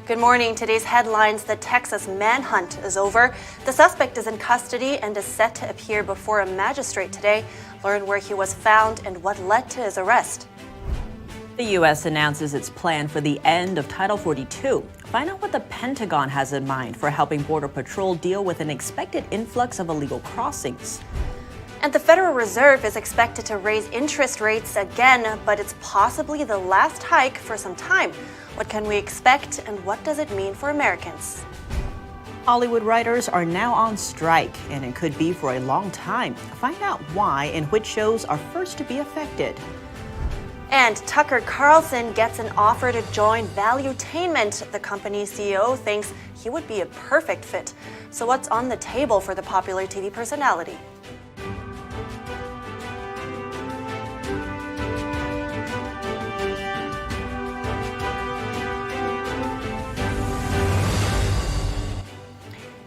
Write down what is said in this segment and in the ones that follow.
Good morning. Today's headlines: the Texas manhunt is over. The suspect is in custody and is set to appear before a magistrate today. Learn where he was found and what led to his arrest. The U.S. announces its plan for the end of Title 42. Find out what the Pentagon has in mind for helping Border Patrol deal with an expected influx of illegal crossings. And the Federal Reserve is expected to raise interest rates again, but it's possibly the last hike for some time. What can we expect, and what does it mean for Americans? Hollywood writers are now on strike, and it could be for a long time. Find out why and which shows are first to be affected. And Tucker Carlson gets an offer to join Valuetainment. The company's CEO thinks he would be a perfect fit. So what's on the table for the popular TV personality?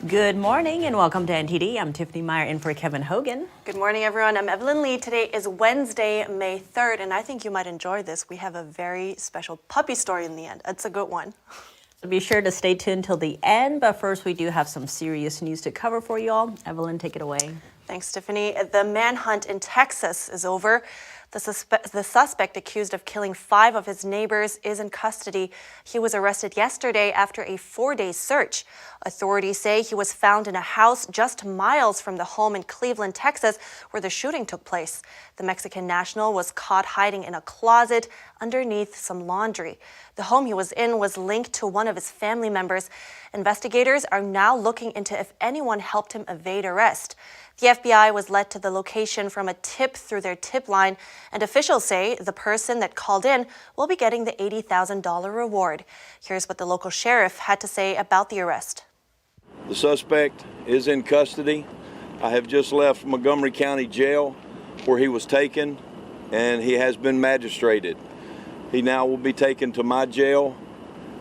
Good morning and welcome to NTD. I'm Tiffany Meyer in for Kevin Hogan. Good morning, everyone. I'm Evelyn Lee. Today is Wednesday, May 3rd, and I think you might enjoy this. We have a very special puppy story in the end. It's a good one. So be sure to stay tuned till the end, but first we do have some serious news to cover for you all. Evelyn, take it away. Thanks, Tiffany. The manhunt in Texas is over. The suspect accused of killing 5 of his neighbors is in custody. He was arrested yesterday after a 4-day search. Authorities say he was found in a house just miles from the home in Cleveland, Texas, where the shooting took place. The Mexican national was caught hiding in a closet underneath some laundry. The home he was in was linked to one of his family members. Investigators are now looking into if anyone helped him evade arrest. The FBI was led to the location from a tip through their tip line, and officials say the person that called in will be getting the $80,000 reward. Here's what the local sheriff had to say about the arrest. The suspect is in custody. I have just left Montgomery County Jail where he was taken, and he has been magistrated. He now will be taken to my jail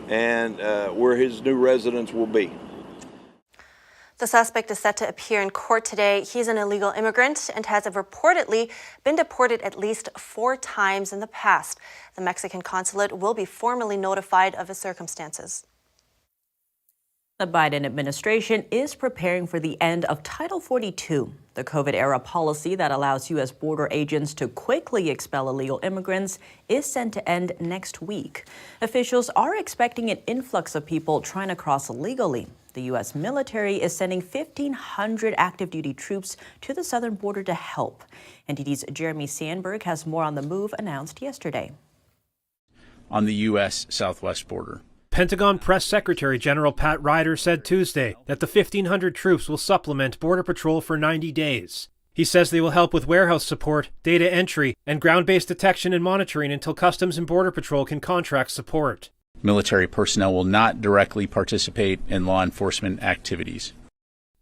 and where his new residence will be. The suspect is set to appear in court today. He's an illegal immigrant and has reportedly been deported at least 4 times in the past. The Mexican consulate will be formally notified of his circumstances. The Biden administration is preparing for the end of Title 42, the COVID-era policy that allows U.S. border agents to quickly expel illegal immigrants is set to end next week. Officials are expecting an influx of people trying to cross illegally. The U.S. military is sending 1,500 active duty troops to the southern border to help. NTD's Jeremy Sandberg has more on the move announced yesterday. On the U.S. southwest border. Pentagon Press Secretary General Pat Ryder said Tuesday that the 1,500 troops will supplement Border Patrol for 90 days. He says they will help with warehouse support, data entry, and ground-based detection and monitoring until Customs and Border Patrol can contract support. Military personnel will not directly participate in law enforcement activities.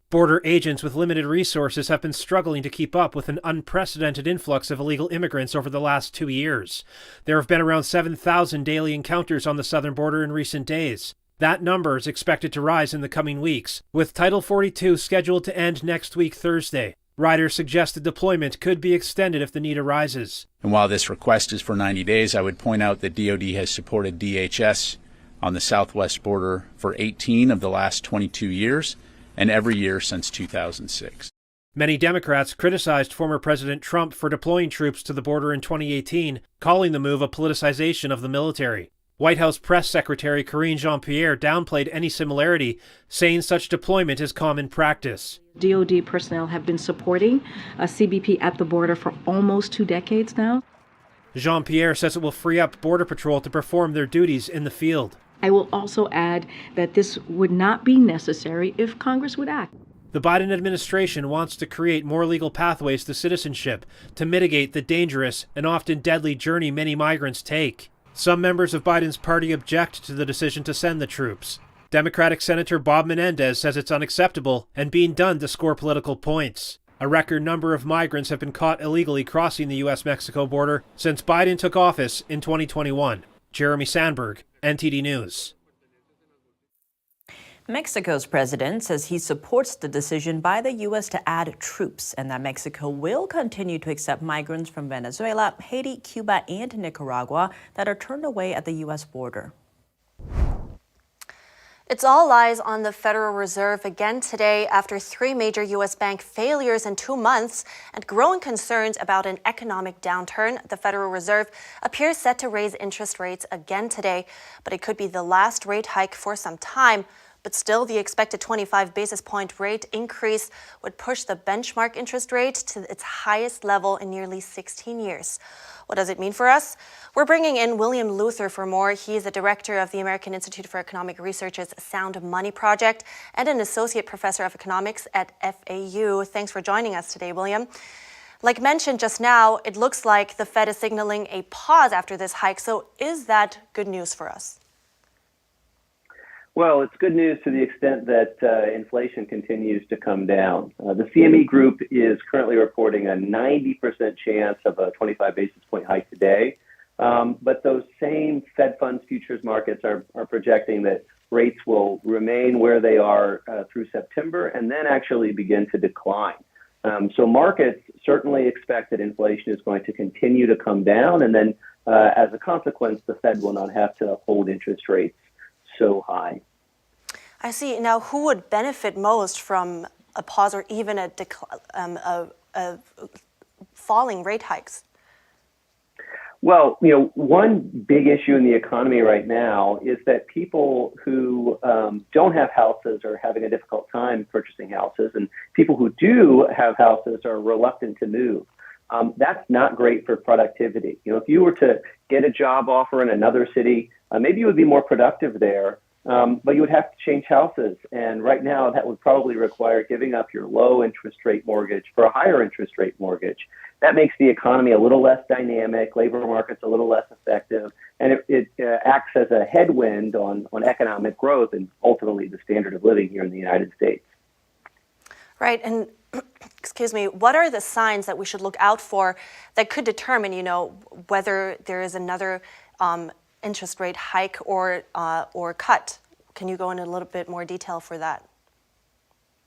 Border agents with limited resources have been struggling to keep up with an unprecedented influx of illegal immigrants over the last 2 years. There have been around 7,000 daily encounters on the southern border in recent days. That number is expected to rise in the coming weeks, with Title 42 scheduled to end next week Thursday. Ryder suggested deployment could be extended if the need arises. And while this request is for 90 days, I would point out that DoD has supported DHS on the southwest border for 18 of the last 22 years, and every year since 2006. Many Democrats criticized former President Trump for deploying troops to the border in 2018, calling the move a politicization of the military. White House Press Secretary Karine Jean-Pierre downplayed any similarity, saying such deployment is common practice. DoD personnel have been supporting CBP at the border for almost 2 decades now. Jean-Pierre says it will free up Border Patrol to perform their duties in the field. I will also add that this would not be necessary if Congress would act. The Biden administration wants to create more legal pathways to citizenship to mitigate the dangerous and often deadly journey many migrants take. Some members of Biden's party object to the decision to send the troops. Democratic Senator Bob Menendez says it's unacceptable and being done to score political points. A record number of migrants have been caught illegally crossing the U.S.-Mexico border since Biden took office in 2021. Jeremy Sandberg, NTD News. Mexico's president says he supports the decision by the U.S. to add troops and that Mexico will continue to accept migrants from Venezuela, Haiti, Cuba, and Nicaragua that are turned away at the U.S. border. It's all eyes on the Federal Reserve again today after 3 major U.S. bank failures in 2 months and growing concerns about an economic downturn. The Federal Reserve appears set to raise interest rates again today, but it could be the last rate hike for some time. But still, the expected 25 basis point rate increase would push the benchmark interest rate to its highest level in nearly 16 years. What does it mean for us? We're bringing in William Luther for more. He is the director of the American Institute for Economic Research's Sound Money Project and an associate professor of economics at FAU. Thanks for joining us today, William. Like mentioned just now, it looks like the Fed is signaling a pause after this hike. So is that good news for us? Well, it's good news to the extent that inflation continues to come down. The CME Group is currently reporting a 90% chance of a 25 basis point hike today. But those same Fed funds futures markets are projecting that rates will remain where they are through September and then actually begin to decline. So markets certainly expect that inflation is going to continue to come down. And then as a consequence, the Fed will not have to hold interest rates so high. I see. Now, who would benefit most from a pause or even a falling rate hikes? Well, one big issue in the economy right now is that people who don't have houses are having a difficult time purchasing houses, and people who do have houses are reluctant to move. That's not great for productivity. If you were to get a job offer in another city, maybe you would be more productive there. But you would have to change houses. And right now, that would probably require giving up your low interest rate mortgage for a higher interest rate mortgage. That makes the economy a little less dynamic, labor markets a little less effective, and it acts as a headwind on economic growth and ultimately the standard of living here in the United States. Right. And excuse me, what are the signs that we should look out for that could determine, whether there is another interest rate hike or cut? Can you go into a little bit more detail for that?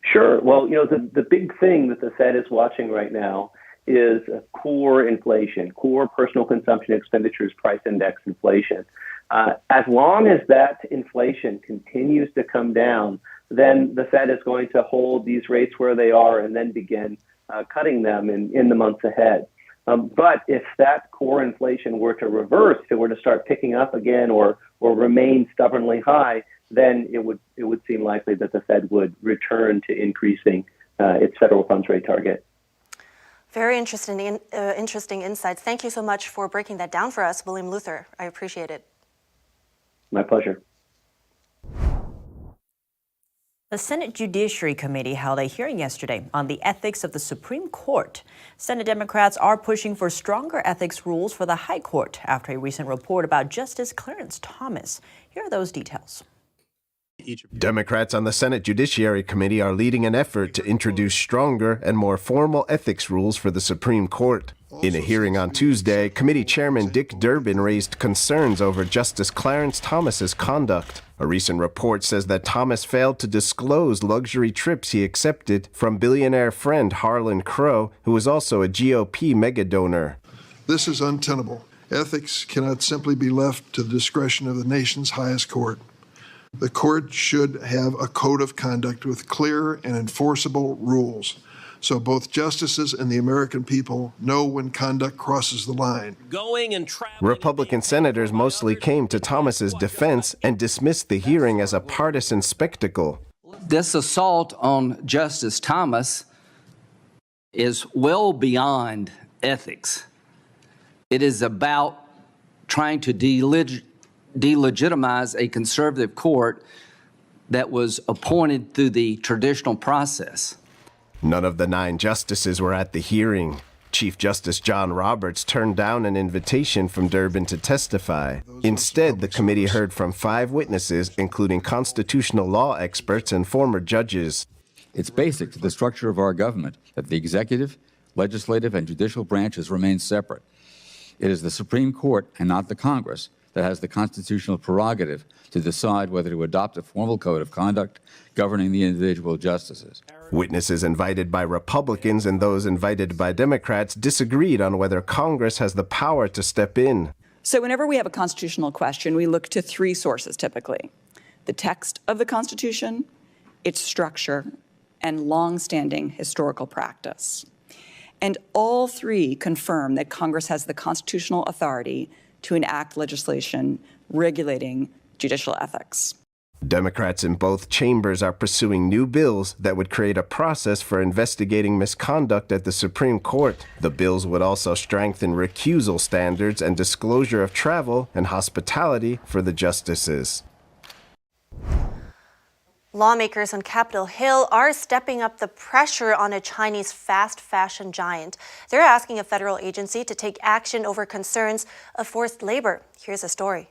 Sure. Well, the big thing that the Fed is watching right now is core inflation, core personal consumption expenditures price index inflation. As long as that inflation continues to come down, then the Fed is going to hold these rates where they are and then begin cutting them in the months ahead. But if that core inflation were to reverse, if it were to start picking up again or remain stubbornly high, then it would seem likely that the Fed would return to increasing its federal funds rate target. Very interesting insights. Thank you so much for breaking that down for us, William Luther. I appreciate it. My pleasure. The Senate Judiciary Committee held a hearing yesterday on the ethics of the Supreme Court. Senate Democrats are pushing for stronger ethics rules for the High Court after a recent report about Justice Clarence Thomas. Here are those details. Democrats on the Senate Judiciary Committee are leading an effort to introduce stronger and more formal ethics rules for the Supreme Court. In a hearing on Tuesday, Committee Chairman Dick Durbin raised concerns over Justice Clarence Thomas's conduct. A recent report says that Thomas failed to disclose luxury trips he accepted from billionaire friend Harlan Crow, who was also a GOP megadonor. This is untenable. Ethics cannot simply be left to the discretion of the nation's highest court. The court should have a code of conduct with clear and enforceable rules, so both justices and the American people know when conduct crosses the line. Republican senators mostly came to Thomas's defense and dismissed the hearing as a partisan spectacle. This assault on Justice Thomas is well beyond ethics. It is about trying to delegitimize a conservative court that was appointed through the traditional process. None of the 9 justices were at the hearing. Chief Justice John Roberts turned down an invitation from Durbin to testify. Instead, the committee heard from 5 witnesses, including constitutional law experts and former judges. It's basic to the structure of our government that the executive, legislative, and judicial branches remain separate. It is the Supreme Court and not the Congress that has the constitutional prerogative to decide whether to adopt a formal code of conduct governing the individual justices. Witnesses invited by Republicans and those invited by Democrats disagreed on whether Congress has the power to step in. So whenever we have a constitutional question, we look to 3 sources typically. the text of the Constitution, its structure, and long-standing historical practice. And all three confirm that Congress has the constitutional authority to enact legislation regulating judicial ethics. Democrats in both chambers are pursuing new bills that would create a process for investigating misconduct at the Supreme Court. The bills would also strengthen recusal standards and disclosure of travel and hospitality for the justices. Lawmakers on Capitol Hill are stepping up the pressure on a Chinese fast fashion giant. They're asking a federal agency to take action over concerns of forced labor. Here's a story.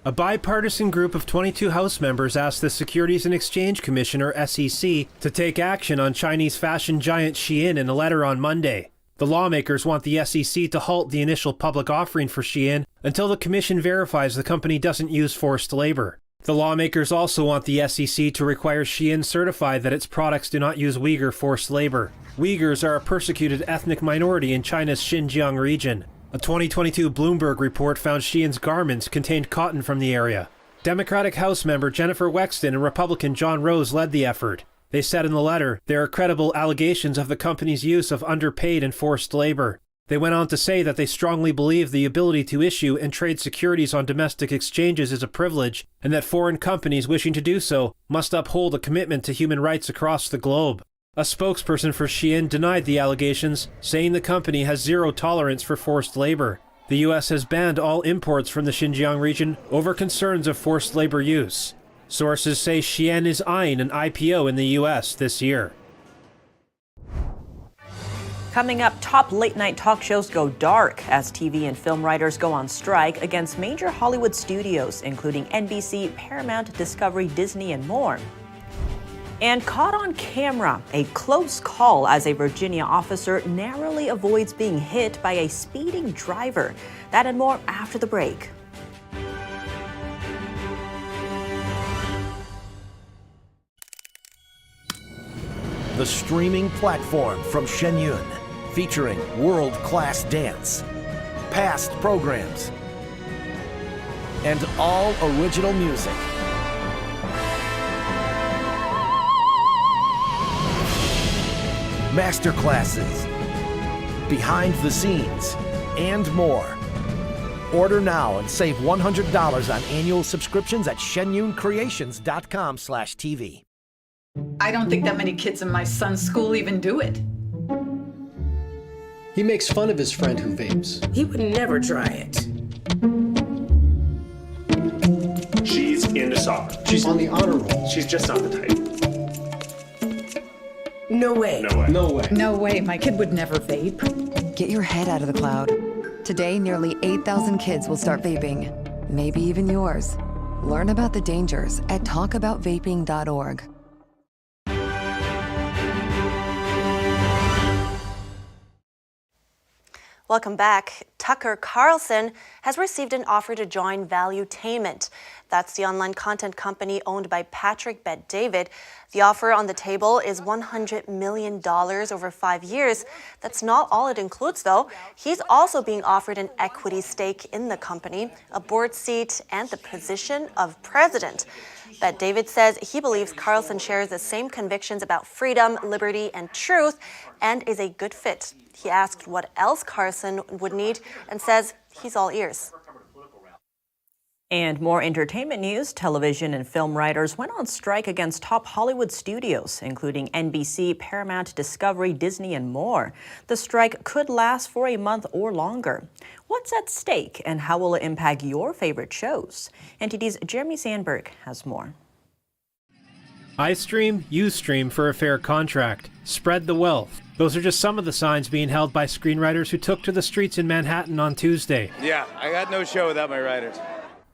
A bipartisan group of 22 House members asked the Securities and Exchange Commission, or SEC, to take action on Chinese fashion giant Shein in a letter on Monday. The lawmakers want the SEC to halt the initial public offering for Shein until the commission verifies the company doesn't use forced labor. The lawmakers also want the SEC to require Shein certify that its products do not use Uyghur forced labor. Uyghurs are a persecuted ethnic minority in China's Xinjiang region. A 2022 Bloomberg report found Shein's garments contained cotton from the area. Democratic House member Jennifer Wexton and Republican John Rose led the effort. They said in the letter, there are credible allegations of the company's use of underpaid and forced labor. They went on to say that they strongly believe the ability to issue and trade securities on domestic exchanges is a privilege, and that foreign companies wishing to do so must uphold a commitment to human rights across the globe. A spokesperson for Shein denied the allegations, saying the company has zero tolerance for forced labor. The U.S. has banned all imports from the Xinjiang region over concerns of forced labor use. Sources say Shein is eyeing an IPO in the U.S. this year. Coming up, top late-night talk shows go dark as TV and film writers go on strike against major Hollywood studios, including NBC, Paramount, Discovery, Disney, and more. And caught on camera, a close call as a Virginia officer narrowly avoids being hit by a speeding driver. That and more after the break. The streaming platform from Shen Yun, featuring world-class dance, past programs, and all original music. Masterclasses, behind the scenes, and more. Order now and save $100 on annual subscriptions at shenyuncreations.com/TV. I don't think that many kids in my son's school even do it. He makes fun of his friend who vapes. He would never try it. She's into soccer. She's on the honor roll. She's just not the type. No way. No way. No way. No way, my kid would never vape. Get your head out of the cloud. Today, nearly 8,000 kids will start vaping. Maybe even yours. Learn about the dangers at talkaboutvaping.org. Welcome back. Tucker Carlson has received an offer to join Valuetainment. That's the online content company owned by Patrick Bet-David. The offer on the table is $100 million over 5 years. That's not all it includes, though. He's also being offered an equity stake in the company, a board seat, and the position of president. Bet-David says he believes Carlson shares the same convictions about freedom, liberty, and truth, and is a good fit. He asked what else Carlson would need and says he's all ears. And more entertainment news. Television and film writers went on strike against top Hollywood studios, including NBC, Paramount, Discovery, Disney, and more. The strike could last for a month or longer. What's at stake and how will it impact your favorite shows? NTD's Jeremy Sandberg has more. I stream, you stream for a fair contract. Spread the wealth. Those are just some of the signs being held by screenwriters who took to the streets in Manhattan on Tuesday. Yeah, I got no show without my writers.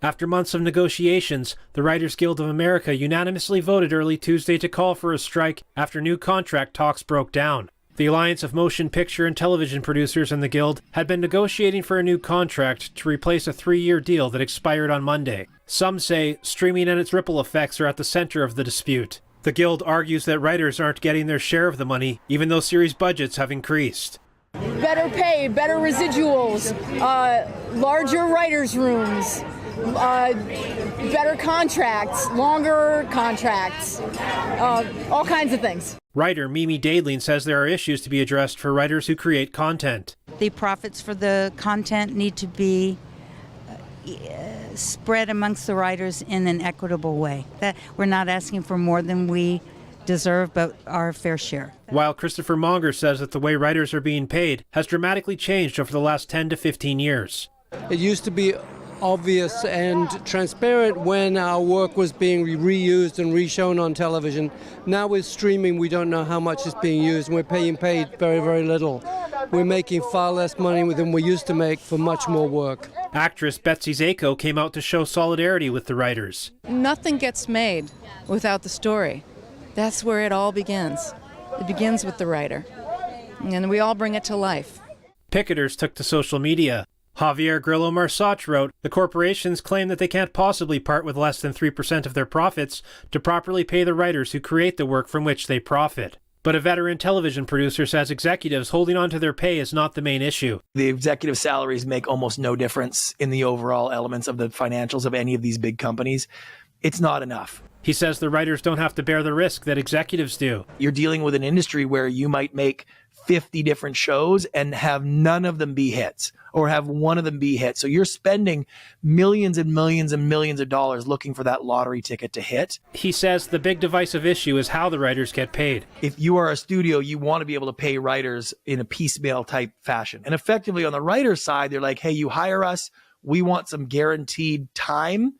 After months of negotiations, the Writers Guild of America unanimously voted early Tuesday to call for a strike after new contract talks broke down. The Alliance of Motion Picture and Television Producers and the Guild had been negotiating for a new contract to replace a 3-year deal that expired on Monday. Some say streaming and its ripple effects are at the center of the dispute. The Guild argues that writers aren't getting their share of the money, even though series budgets have increased. Better pay, better residuals, larger writers' rooms, better contracts, longer contracts, all kinds of things. Writer Mimi Daedling says there are issues to be addressed for writers who create content. The profits for the content need to be spread amongst the writers in an equitable way. That we're not asking for more than we deserve, but our fair share. While Christopher Monger says that the way writers are being paid has dramatically changed over the last 10 to 15 years. It used to be obvious and transparent when our work was being reused and reshown on television. Now with streaming, we don't know how much is being used, and we're being paid very, very little. We're making far less money than we used to make for much more work. Actress Betsy Zako came out to show solidarity with the writers. Nothing gets made without the story. That's where it all begins. It begins with the writer, and we all bring it to life. Picketers took to social media. Javier Grillo Marsach wrote, "The corporations claim that they can't possibly part with less than 3% of their profits to properly pay the writers who create the work from which they profit." But a veteran television producer says executives holding on to their pay is not the main issue. The executive salaries make almost no difference in the overall elements of the financials of any of these big companies. It's not enough. He says the writers don't have to bear the risk that executives do. You're dealing with an industry where you might make 50 different shows and have none of them be hits, or have one of them be hits. So you're spending millions and millions and millions of dollars looking for that lottery ticket to hit. He says the big divisive issue is how the writers get paid. If you are a studio, you want to be able to pay writers in a piecemeal type fashion. And effectively on the writer's side, they're like, hey, you hire us, we want some guaranteed time,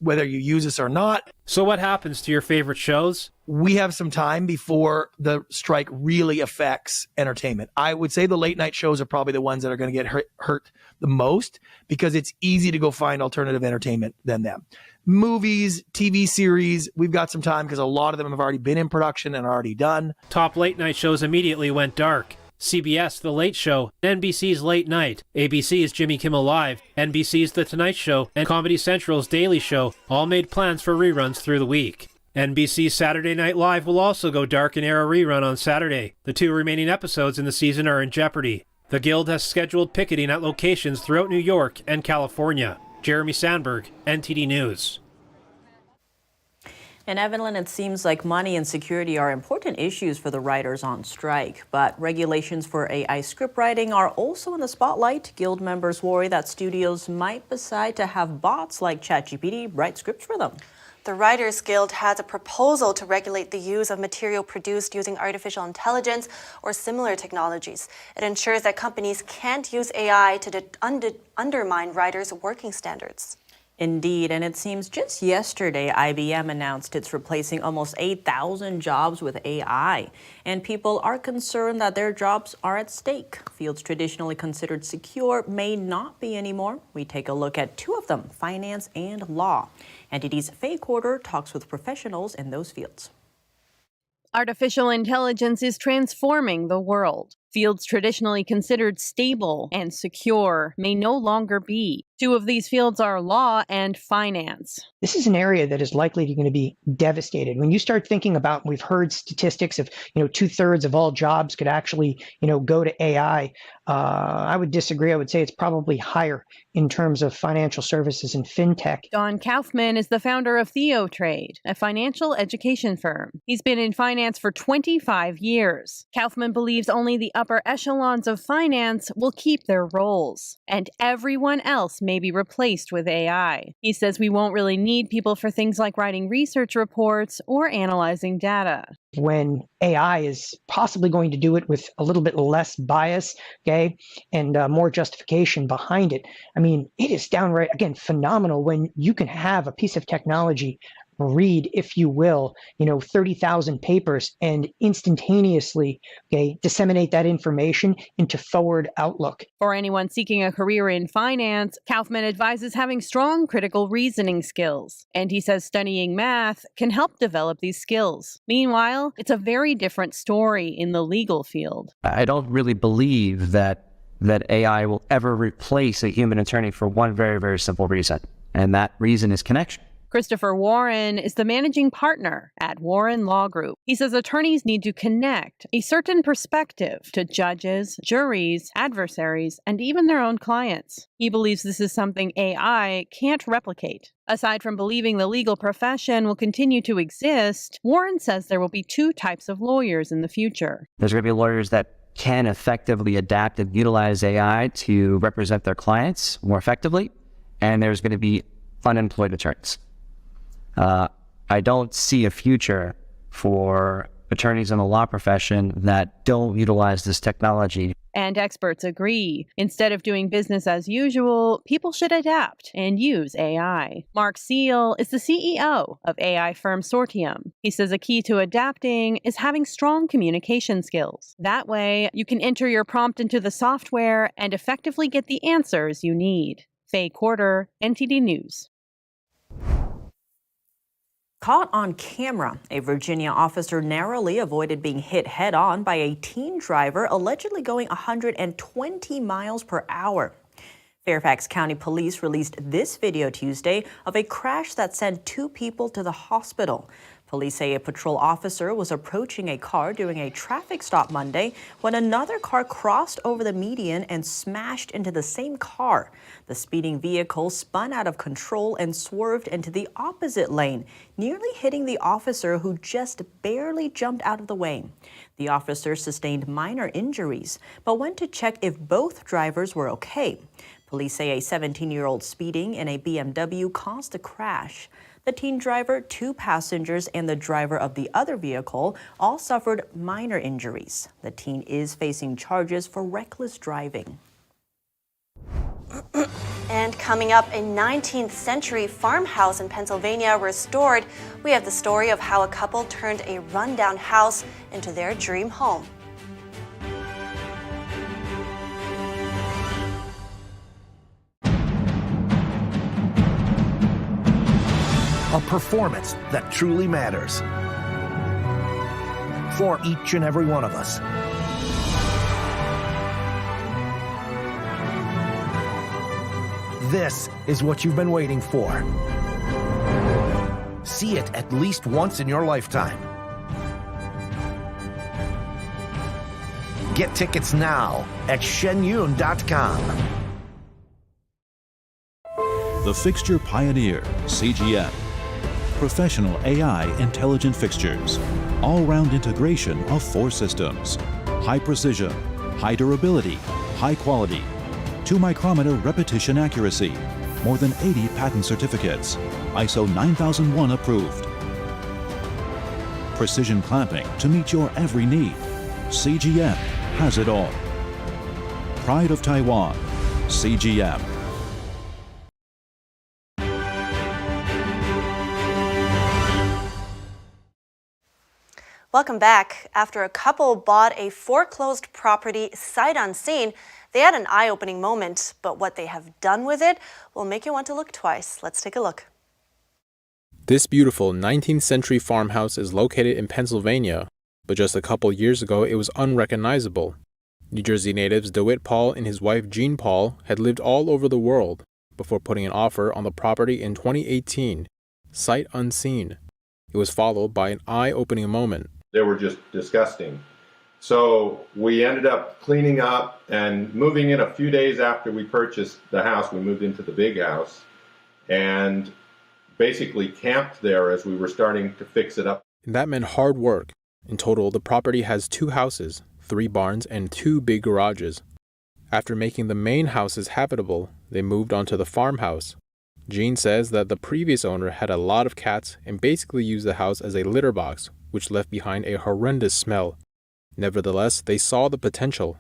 whether you use us or not. So what happens to your favorite shows? We have some time before the strike really affects entertainment. I would say the late night shows are probably the ones that are going to get hurt the most, because it's easy to go find alternative entertainment than them. Movies, TV series, we've got some time because a lot of them have already been in production and are already done. Top late night shows immediately went dark. CBS, The Late Show, NBC's Late Night, ABC's Jimmy Kimmel Live, NBC's The Tonight Show, and Comedy Central's Daily Show all made plans for reruns through the week. NBC's Saturday Night Live will also go dark and air a rerun on Saturday. The 2 remaining episodes in the season are in jeopardy. The Guild has scheduled picketing at locations throughout New York and California. Jeremy Sandberg, NTD News. In Evelyn, it seems like money and security are important issues for the writers on strike, but regulations for AI script writing are also in the spotlight. Guild members worry that studios might decide to have bots like ChatGPT write scripts for them. The Writers Guild has a proposal to regulate the use of material produced using artificial intelligence or similar technologies. It ensures that companies can't use AI to undermine writers' working standards. Indeed, and it seems just yesterday IBM announced it's replacing almost 8,000 jobs with AI, and people are concerned that their jobs are at stake. Fields traditionally considered secure may not be anymore. We take a look at 2 of them, finance and law. NTD's Faye Quarter talks with professionals in those fields. Artificial intelligence is transforming the world. Fields traditionally considered stable and secure may no longer be. 2 of these fields are law and finance. This is an area that is likely going to be devastated. When you start thinking about, we've heard statistics of, 2/3 of all jobs could actually, go to AI. I would disagree. I would say it's probably higher in terms of financial services and fintech. Don Kaufman is the founder of TheoTrade, a financial education firm. He's been in finance for 25 years. Kaufman believes only the upper echelons of finance will keep their roles, and everyone else may be replaced with AI. He says we won't really need people for things like writing research reports or analyzing data. When AI is possibly going to do it with a little bit less bias, and more justification behind it. I mean, it is downright, again, phenomenal when you can have a piece of technology read, if you will, 30,000 papers and instantaneously, disseminate that information into forward outlook. For anyone seeking a career in finance, Kaufman advises having strong critical reasoning skills. And he says studying math can help develop these skills. Meanwhile, it's a very different story in the legal field. I don't really believe that AI will ever replace a human attorney for one very, very simple reason. And that reason is connection. Christopher Warren is the managing partner at Warren Law Group. He says attorneys need to connect a certain perspective to judges, juries, adversaries, and even their own clients. He believes this is something AI can't replicate. Aside from believing the legal profession will continue to exist, Warren says there will be two types of lawyers in the future. There's going to be lawyers that can effectively adapt and utilize AI to represent their clients more effectively, and there's going to be unemployed attorneys. I don't see a future for attorneys in the law profession that don't utilize this technology. And experts agree. Instead of doing business as usual, people should adapt and use AI. Mark Seal is the CEO of AI firm Sortium. He says a key to adapting is having strong communication skills. That way, you can enter your prompt into the software and effectively get the answers you need. Faye Quarter, NTD News. Caught on camera, a Virginia officer narrowly avoided being hit head-on by a teen driver allegedly going 120 miles per hour. Fairfax County Police released this video Tuesday of a crash that sent two people to the hospital. Police say a patrol officer was approaching a car during a traffic stop Monday when another car crossed over the median and smashed into the same car. The speeding vehicle spun out of control and swerved into the opposite lane, nearly hitting the officer who just barely jumped out of the way. The officer sustained minor injuries, but went to check if both drivers were okay. Police say a 17-year-old speeding in a BMW caused the crash. The teen driver, two passengers, and the driver of the other vehicle all suffered minor injuries. The teen is facing charges for reckless driving. And coming up, a 19th century farmhouse in Pennsylvania restored. We have the story of how a couple turned a rundown house into their dream home. A performance that truly matters for each and every one of us. This is what you've been waiting for. See it at least once in your lifetime. Get tickets now at shenyun.com. The Fixture Pioneer, CGM. Professional AI intelligent fixtures. All-round integration of 4 systems. High precision, high durability, high quality. 2-micrometer repetition accuracy. More than 80 patent certificates. ISO 9001 approved. Precision clamping to meet your every need. CGM has it all. Pride of Taiwan. CGM. Welcome back. After a couple bought a foreclosed property sight unseen, they had an eye-opening moment, but what they have done with it will make you want to look twice. Let's take a look. This beautiful 19th century farmhouse is located in Pennsylvania, but just a couple years ago it was unrecognizable. New Jersey natives DeWitt Paul and his wife Jean Paul had lived all over the world before putting an offer on the property in 2018, sight unseen. It was followed by an eye-opening moment. They were just disgusting. So we ended up cleaning up and moving in a few days after we purchased the house. We moved into the big house and basically camped there as we were starting to fix it up. And that meant hard work. In total, the property has 2 houses, 3 barns, and 2 big garages. After making the main houses habitable, they moved on to the farmhouse. Jean says that the previous owner had a lot of cats and basically used the house as a litter box, which left behind a horrendous smell. Nevertheless, they saw the potential.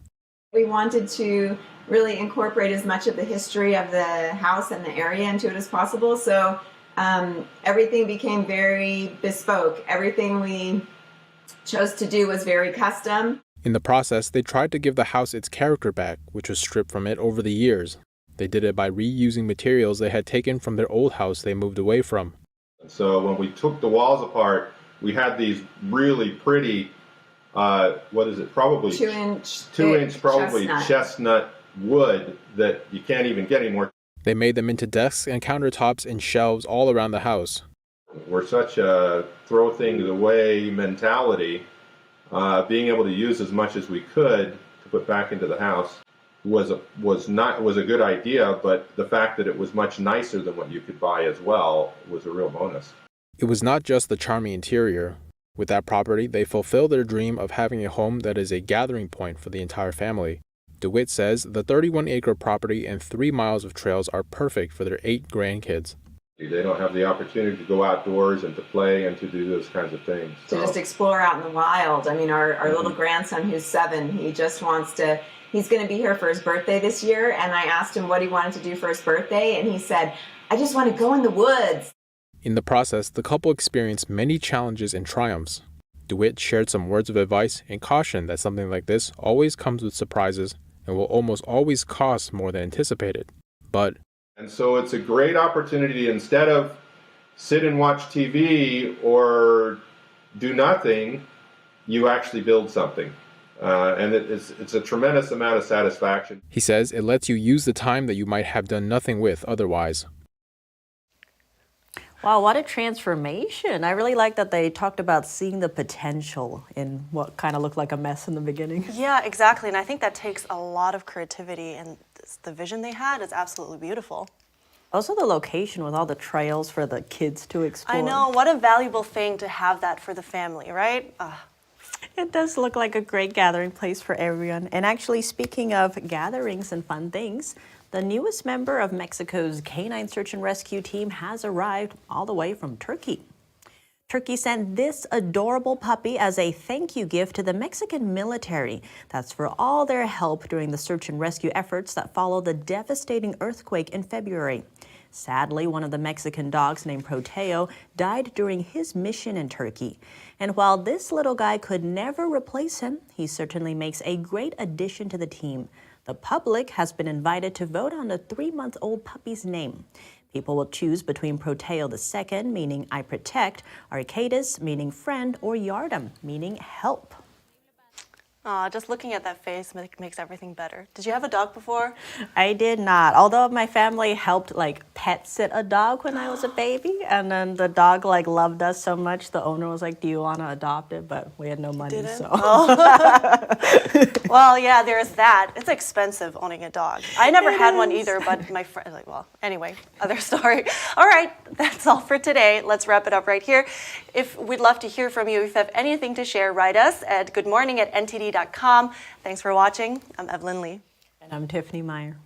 We wanted to really incorporate as much of the history of the house and the area into it as possible, so everything became very bespoke. Everything we chose to do was very custom. In the process, they tried to give the house its character back, which was stripped from it over the years. They did it by reusing materials they had taken from their old house they moved away from. So when we took the walls apart, we had these really pretty, what is it, probably 2-inch probably chestnut wood that you can't even get anymore. They made them into desks and countertops and shelves all around the house. We're such a throw things away mentality. Being able to use as much as we could to put back into the house was a good idea, but the fact that it was much nicer than what you could buy as well was a real bonus. It was not just the charming interior. With that property, they fulfill their dream of having a home that is a gathering point for the entire family. DeWitt says the 31-acre property and 3 miles of trails are perfect for their 8 grandkids. They don't have the opportunity to go outdoors and to play and to do those kinds of things. To just explore out in the wild. I mean, our little grandson who's 7, he just wants to, he's going to be here for his birthday this year, and I asked him what he wanted to do for his birthday, and he said, I just want to go in the woods. In the process, the couple experienced many challenges and triumphs. DeWitt shared some words of advice and caution that something like this always comes with surprises and will almost always cost more than anticipated. And so it's a great opportunity, instead of sit and watch TV or do nothing, you actually build something. And it's a tremendous amount of satisfaction. He says it lets you use the time that you might have done nothing with otherwise. Wow, what a transformation. I really like that they talked about seeing the potential in what kind of looked like a mess in the beginning. Yeah, exactly. And I think that takes a lot of creativity, and the vision they had is absolutely beautiful. Also the location with all the trails for the kids to explore. I know, what a valuable thing to have that for the family, right? It does look like a great gathering place for everyone. And actually, speaking of gatherings and fun things, the newest member of Mexico's canine search and rescue team has arrived all the way from Turkey. Turkey sent this adorable puppy as a thank you gift to the Mexican military. That's for all their help during the search and rescue efforts that followed the devastating earthquake in February. Sadly, one of the Mexican dogs named Proteo died during his mission in Turkey. And while this little guy could never replace him, he certainly makes a great addition to the team. The public has been invited to vote on the 3-month-old puppy's name. People will choose between Proteo II, meaning I protect, Arcadis, meaning friend, or Yardam, meaning help. Just looking at that face makes everything better. Did you have a dog before? I did not. Although my family helped pet sit a dog when I was a baby, and then the dog loved us so much, the owner was like, do you want to adopt it? But we had no money, Didn't? so. Oh. Well, yeah, there's that. It's expensive owning a dog. I never had one either, but my friend, well, anyway, other story. All right, that's all for today. Let's wrap it up right here. We'd love to hear from you. If you have anything to share, write us at goodmorning@ntd.com. Thanks for watching. I'm Evelyn Lee. And I'm Tiffany Meyer.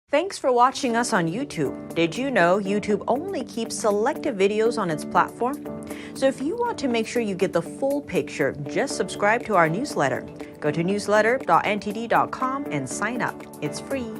Thanks for watching us on YouTube. Did you know YouTube only keeps selective videos on its platform? So if you want to make sure you get the full picture, just subscribe to our newsletter. Go to newsletter.ntd.com and sign up. It's free.